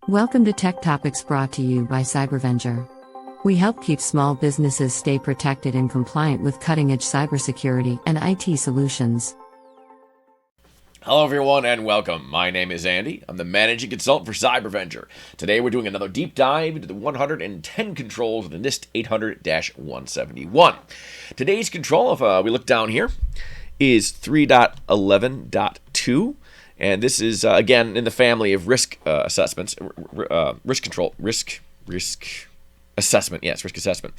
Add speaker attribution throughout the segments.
Speaker 1: Welcome to Tech Topics brought to you by Cybervenger. We help keep small businesses stay protected and compliant with cutting-edge cybersecurity and IT solutions.
Speaker 2: Hello everyone and welcome. My name is Andy. I'm the managing consultant for Cybervenger. Today we're doing another deep dive into the 110 controls of the NIST 800-171. Today's control, if we look down here, is 3.11.2. And this is, again, in the family of risk assessments, risk assessment. Yes, risk assessment.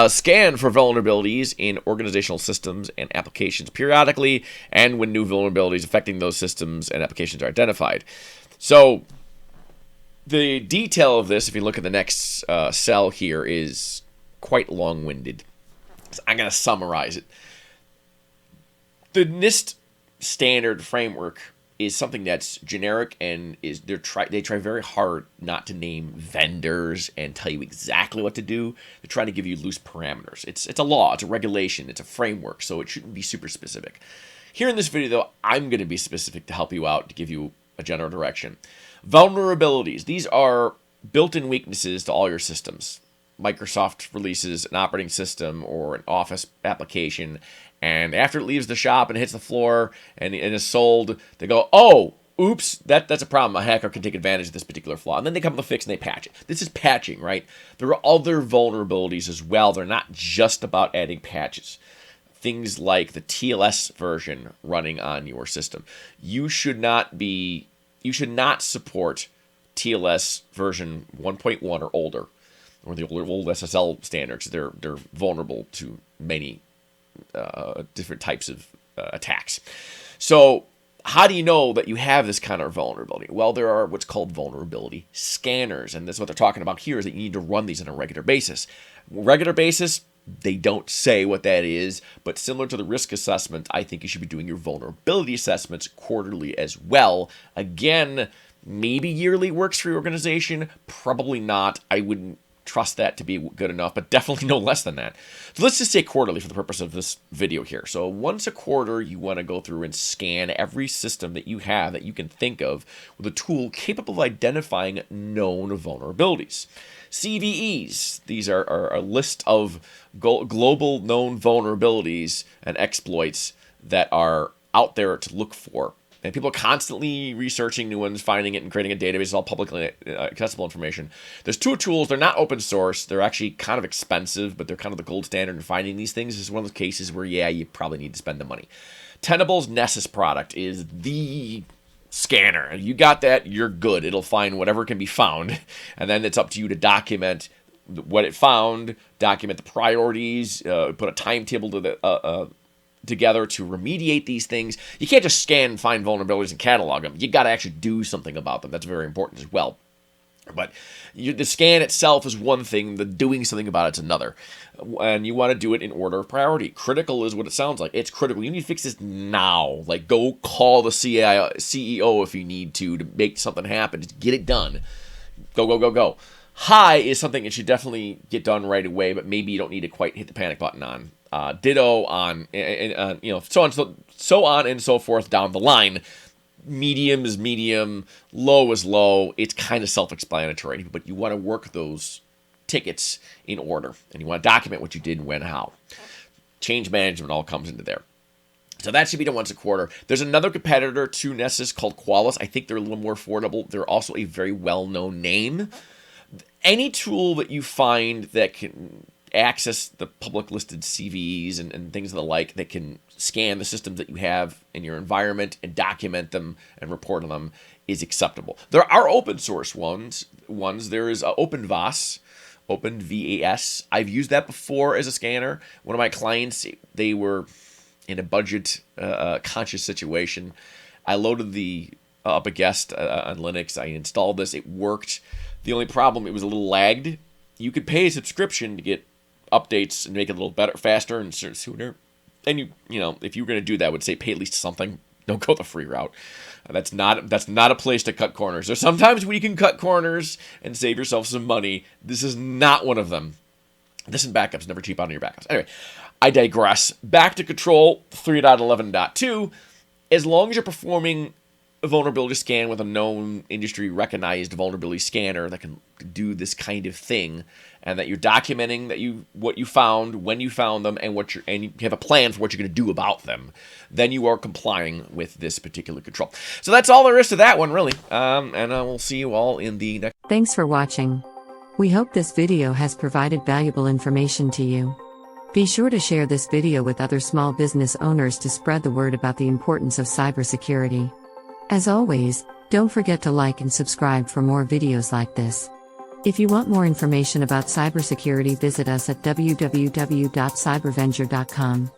Speaker 2: Scan for vulnerabilities in organizational systems and applications periodically, and when new vulnerabilities affecting those systems and applications are identified. So the detail of this, if you look at the next cell here, is quite long-winded. So I'm going to summarize it. The NIST standard framework is something that's generic, and they try very hard not to name vendors and tell you exactly what to do. They're trying to give you loose parameters. It's a law, it's a regulation, it's a framework, so it shouldn't be super specific. Here in this video, though, I'm going to be specific to help you out, to give you a general direction. Vulnerabilities. These are built-in weaknesses to all your systems. Microsoft releases an operating system or an Office application, and after it leaves the shop and hits the floor and is sold, they go, oh, oops, that's a problem. A hacker can take advantage of this particular flaw. And then they come up with a fix and they patch it. This is patching, right? There are other vulnerabilities as well. They're not just about adding patches. Things like the TLS version running on your system. You should not support TLS version 1.1 or older, or the old SSL standards. They're vulnerable to many different types of attacks. So how do you know that you have this kind of vulnerability? Well, there are what's called vulnerability scanners, and that's what they're talking about here, is that you need to run these on a regular basis. They don't say what that is, but similar to the risk assessment, I think you should be doing your vulnerability assessments quarterly as well. Again, maybe yearly works for your organization, probably not. I wouldn't trust that to be good enough, but definitely no less than that. So let's just say quarterly for the purpose of this video here. So once a quarter, you want to go through and scan every system that you have that you can think of with a tool capable of identifying known vulnerabilities. CVEs, these are a list of global known vulnerabilities and exploits that are out there to look for. And people are constantly researching new ones, finding it, and creating a database. It's all publicly accessible information. There's two tools. They're not open source. They're actually kind of expensive, but they're kind of the gold standard in finding these things. This is one of those cases where, yeah, you probably need to spend the money. Tenable's Nessus product is the scanner. You got that, you're good. It'll find whatever can be found. And then it's up to you to document what it found, document the priorities, put a timetable to together to remediate these things. You can't just scan and find vulnerabilities and catalog them. You got to actually do something about them. That's very important as well. But the scan itself is one thing. The doing something about it's another. And you want to do it in order of priority. Critical is what it sounds like. It's critical. You need to fix this now. Like, go call the CEO if you need to make something happen. Just get it done. Go, go, go, go. High is something that should definitely get done right away, but maybe you don't need to quite hit the panic button on. Ditto on, so on and so forth down the line. Medium is medium, low is low. It's kind of self-explanatory, but you want to work those tickets in order, and you want to document what you did, when, how. Change management all comes into there. So that should be done once a quarter. There's another competitor to Nessus called Qualys. I think they're a little more affordable. They're also a very well-known name. Any tool that you find that can access the public listed CVEs and things of the like that can scan the systems that you have in your environment and document them and report on them is acceptable. There are open source ones. There is OpenVAS, OpenVAS. I've used that before as a scanner. One of my clients, they were in a budget conscious situation. I loaded up a guest on Linux. I installed this. It worked. The only problem, it was a little lagged. You could pay a subscription to get updates and make it a little better, faster, and sooner. And you know, if you were going to do that, I would say pay at least something. Don't go the free route. That's not a place to cut corners. There's sometimes when you can cut corners and save yourself some money. This is not one of them. This and backups, never cheap out on your backups. Anyway, I digress. Back to control 3.11.2. As long as you're performing a vulnerability scan with a known industry recognized vulnerability scanner that can do this kind of thing, and that you're documenting what you found, when you found them, and you have a plan for what you're going to do about them, then you are complying with this particular control. So that's all there is to that one, really. And I will see you all in the next.
Speaker 1: Thanks for watching. We hope this video has provided valuable information to you. Be sure to share this video with other small business owners to spread the word about the importance of cybersecurity. As always, don't forget to like and subscribe for more videos like this. If you want more information about cybersecurity, visit us at www.cybervenger.com.